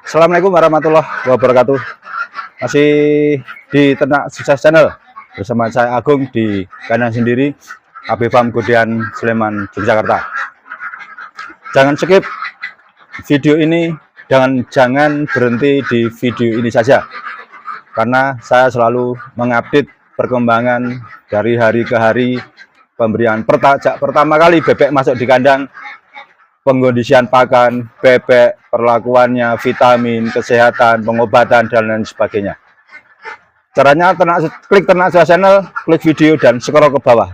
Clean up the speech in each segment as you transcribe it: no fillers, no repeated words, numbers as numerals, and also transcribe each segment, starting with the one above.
Assalamualaikum warahmatullahi wabarakatuh. Masih di Ternak Sukses Channel bersama saya Agung di kandang sendiri AB Farm Godian Sleman, Yogyakarta. Jangan skip video ini dan jangan berhenti di video ini saja, karena saya selalu mengupdate perkembangan dari hari ke hari, pemberian pertama kali bebek masuk di kandang, pengkondisian pakan, bebek, perlakuannya, vitamin, kesehatan, pengobatan, dan lain sebagainya. Caranya klik Ternak Sukses Channel, klik video, dan scroll ke bawah.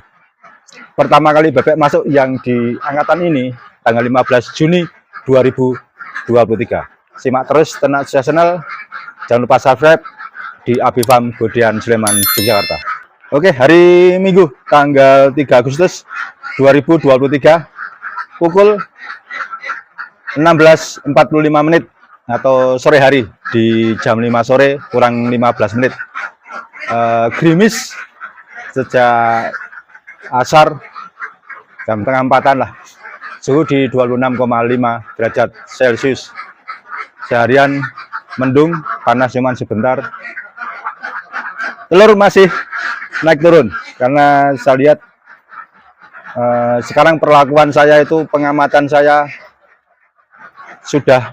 Pertama kali bebek masuk yang di angkatan ini, tanggal 15 Juni 2023. Simak terus Ternak Sukses Channel, jangan lupa subscribe di AB Farm Godian Sleman, Yogyakarta. Oke, hari Minggu, tanggal 3 Agustus 2023, pukul 16.45 menit atau sore hari, di jam 5 sore kurang 15 menit. Gerimis sejak asar, jam tengah empatan lah. Suhu di 26,5 derajat Celcius. Seharian mendung, panas cuman sebentar. Telur masih naik turun, karena saya lihat sekarang perlakuan saya itu, pengamatan saya sudah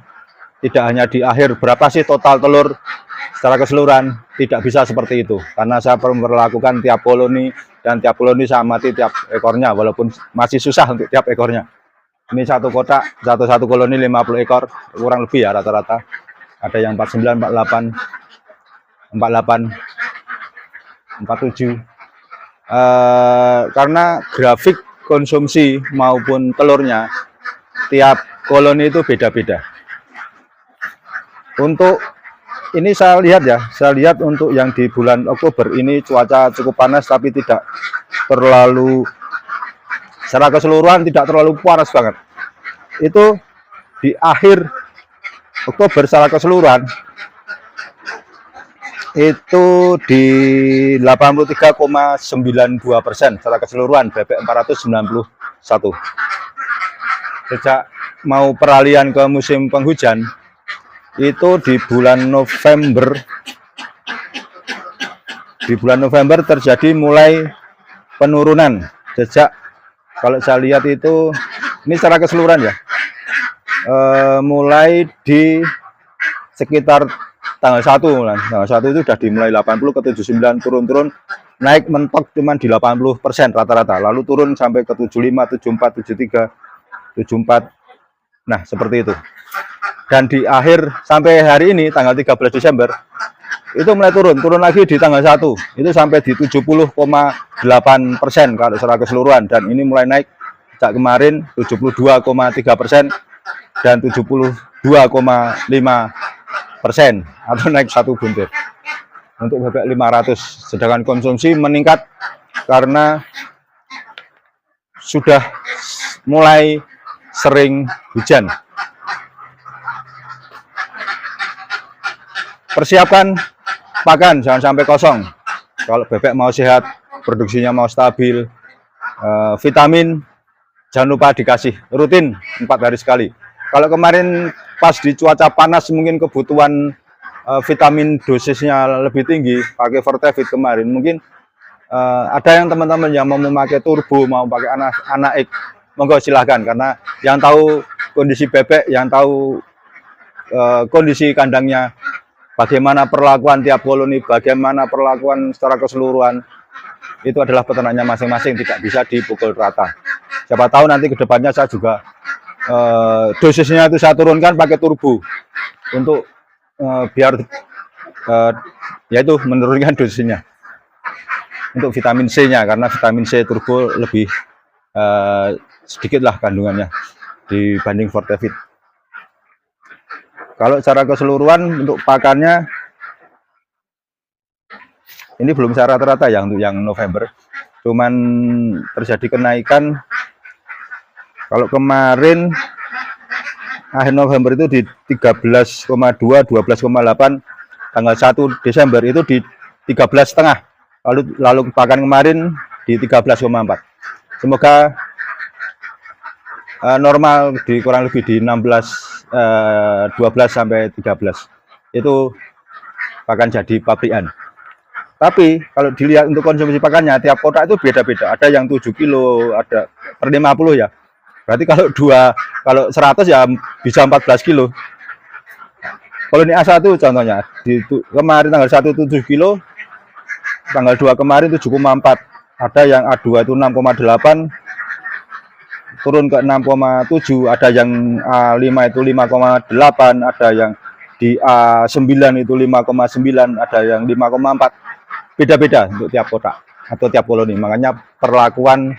tidak hanya di akhir berapa sih total telur secara keseluruhan, tidak bisa seperti itu, karena saya memperlakukan tiap koloni, dan tiap koloni saya amati tiap ekornya, walaupun masih susah untuk tiap ekornya. Ini satu kotak, satu koloni 50 ekor kurang lebih ya rata-rata, ada yang 49, 48, 48, 47. Karena grafik konsumsi maupun telurnya tiap koloni itu beda-beda. Untuk ini saya lihat untuk yang di bulan Oktober ini cuaca cukup panas, tapi tidak terlalu, secara keseluruhan tidak terlalu panas banget. Itu di akhir Oktober secara keseluruhan itu di 83,92% secara keseluruhan bebek 491. Sejak mau peralihan ke musim penghujan itu di bulan November terjadi mulai penurunan. Sejak, kalau saya lihat itu, ini secara keseluruhan ya, mulai di sekitar tanggal 1 itu sudah dimulai 80 ke 79, turun-turun, naik mentok cuman di 80% rata-rata, lalu turun sampai ke 75, 74, 73, 74. Nah, seperti itu. Dan di akhir sampai hari ini tanggal 13 Desember itu mulai turun lagi di tanggal 1. Itu sampai di 70,8% kalau secara keseluruhan, dan ini mulai naik sejak kemarin 72,3% dan 72,5%, atau naik 1 butir untuk bebek 500. Sedangkan konsumsi meningkat karena sudah mulai sering hujan. Persiapkan pakan, jangan sampai kosong. Kalau bebek mau sehat, produksinya mau stabil, vitamin jangan lupa dikasih rutin 4 hari sekali. Kalau kemarin pas di cuaca panas mungkin kebutuhan vitamin dosisnya lebih tinggi, pakai Fortevit kemarin, mungkin ada yang teman-teman yang mau memakai turbo, mau pakai anak monggo silahkan, karena yang tahu kondisi bebek, yang tahu kondisi kandangnya, bagaimana perlakuan tiap koloni, bagaimana perlakuan secara keseluruhan, itu adalah peternaknya masing-masing, tidak bisa dipukul rata. Siapa tahu nanti kedepannya saya juga dosisnya itu saya turunkan pakai turbo, untuk biar yaitu menurunkan dosisnya untuk vitamin C-nya, karena vitamin C turbo lebih sedikit lah kandungannya dibanding Fortevit. Kalau secara keseluruhan untuk pakannya ini belum secara rata-rata ya, untuk yang November cuman terjadi kenaikan. Kalau kemarin akhir November itu di 13,2, 12,8, tanggal 1 Desember itu di 13,5, lalu pakan kemarin di 13,4. Semoga normal di kurang lebih di 12 sampai 13 itu pakan jadi pabrikan. Tapi kalau dilihat untuk konsumsi pakannya tiap kotak itu beda-beda. Ada yang 7 kilo, ada per 50 ya. Berarti kalau 100 ya bisa 14 kilo. Koloni A1 contohnya kemarin tanggal 1 itu 7 kilo, tanggal 2 kemarin 7,4. Ada yang A2 itu 6,8 turun ke 6,7, ada yang A5 itu 5,8, ada yang di A9 itu 5,9, ada yang 5,4. Beda-beda untuk tiap kotak atau tiap koloni. Makanya perlakuan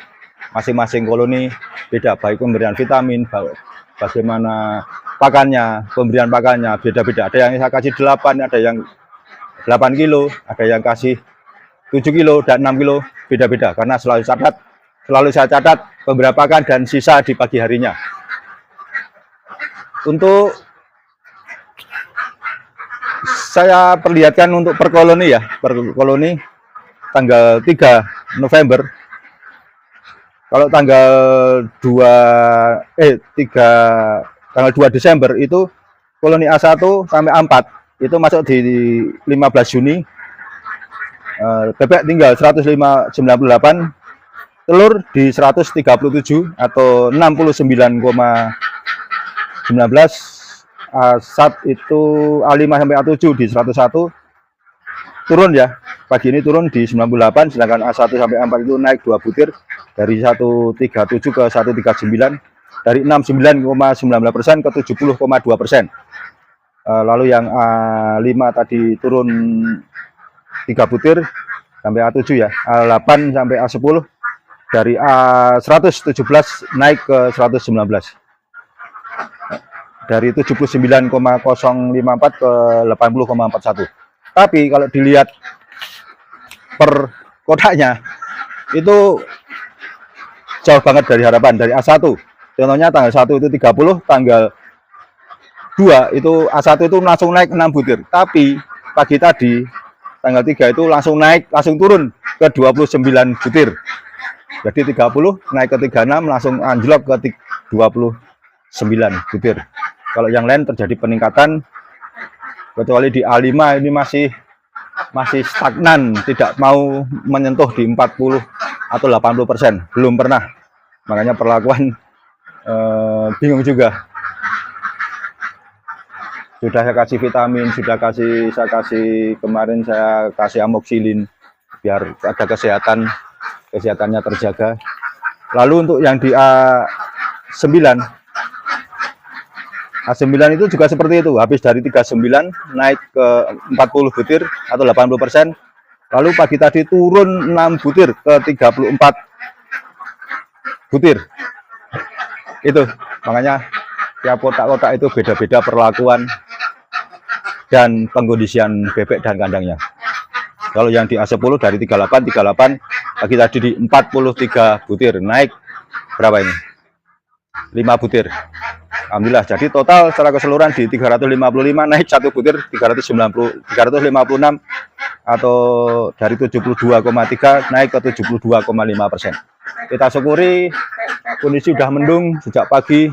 masing-masing koloni beda, baik pemberian vitamin, bagaimana pakannya, pemberian pakannya beda-beda. Ada yang saya kasih 8, ada yang 8 kilo, ada yang kasih 7 kilo dan 6 kilo, beda-beda. Karena selalu saya catat pemberian pakan dan sisa di pagi harinya. Untuk saya perlihatkan untuk per koloni ya, per koloni tanggal 3 November. Kalau tanggal 2 Desember itu koloni A1 sampai A4 itu masuk di 15 Juni. Bebek tinggal 198, telur di 137 atau 69,19. A1 itu A5 sampai A7 di 101, turun ya, pagi ini turun di 98, sedangkan A1 sampai A4 itu naik 2 butir dari 137 ke 139, dari 69,19% ke 70,2%. Lalu yang A5 tadi turun 3 butir sampai A7 ya, A8 sampai A10 dari A117 naik ke 119. Dari 79,054 ke 80,41. Tapi kalau dilihat per kotaknya itu jauh banget dari harapan. Dari A1 contohnya tanggal 1 itu 30, tanggal 2 itu A1 itu langsung naik 6 butir. Tapi pagi tadi tanggal 3 itu langsung turun ke 29 butir. Jadi 30 naik ke 36 langsung anjlok ke 29 butir. Kalau yang lain terjadi peningkatan, kecuali di A5 ini masih stagnan, tidak mau menyentuh di 40 atau 80%, belum pernah. Makanya perlakuan bingung juga. Sudah saya kasih vitamin, saya kasih kemarin saya kasih amoksilin biar ada kesehatannya terjaga. Lalu untuk yang di A9 itu juga seperti itu, habis dari 39 naik ke 40 butir atau 80%, lalu pagi tadi turun 6 butir ke 34 butir. Itu makanya tiap kotak-kotak itu beda-beda perlakuan dan pengkondisian bebek dan kandangnya. Kalau yang di A10 dari 38 pagi tadi di 43 butir, naik berapa ini? 5 butir. Alhamdulillah, jadi total secara keseluruhan di 355 naik 1 butir 356 atau dari 72,3 naik ke 72,5%. Kita syukuri kondisi sudah mendung sejak pagi,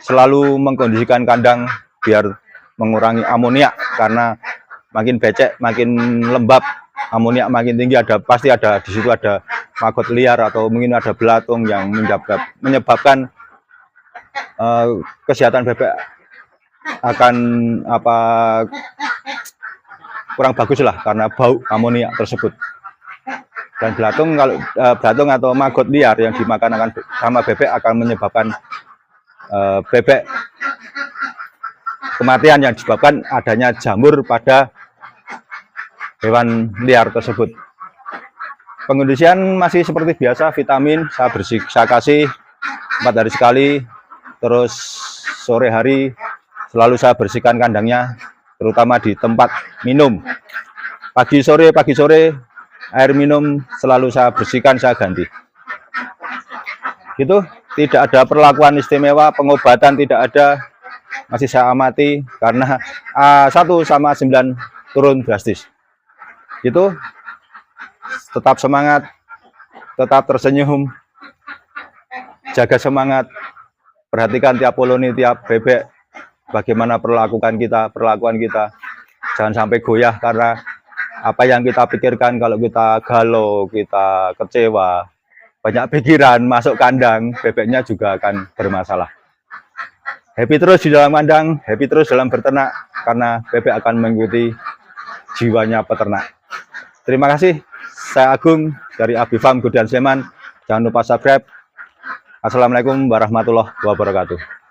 selalu mengkondisikan kandang biar mengurangi amoniak, karena makin becek makin lembab, amoniak makin tinggi, pasti ada di situ ada maggot liar atau mungkin ada belatung yang menyebabkan kesehatan bebek akan kurang bagus lah karena bau amoniak tersebut. Dan belatung atau maggot liar yang dimakan sama bebek akan menyebabkan bebek kematian yang disebabkan adanya jamur pada hewan liar tersebut. Pengkondisian masih seperti biasa, vitamin saya kasih 4 hari sekali. Terus sore hari selalu saya bersihkan kandangnya, terutama di tempat minum. Pagi sore air minum selalu saya bersihkan, saya ganti. Gitu, tidak ada perlakuan istimewa, pengobatan tidak ada, masih saya amati karena A1 sama A9 turun drastis. Gitu, tetap semangat, tetap tersenyum. jaga semangat, perhatikan tiap koloni, tiap bebek, bagaimana perlakuan kita, jangan sampai goyah karena apa yang kita pikirkan. Kalau kita galau, kita kecewa, banyak pikiran masuk kandang, bebeknya juga akan bermasalah. Happy terus di dalam kandang, happy terus dalam berternak, karena bebek akan mengikuti jiwanya peternak. Terima kasih, saya Agung dari AB Farm Gudian Sleman. Jangan lupa subscribe. Assalamualaikum warahmatullahi wabarakatuh.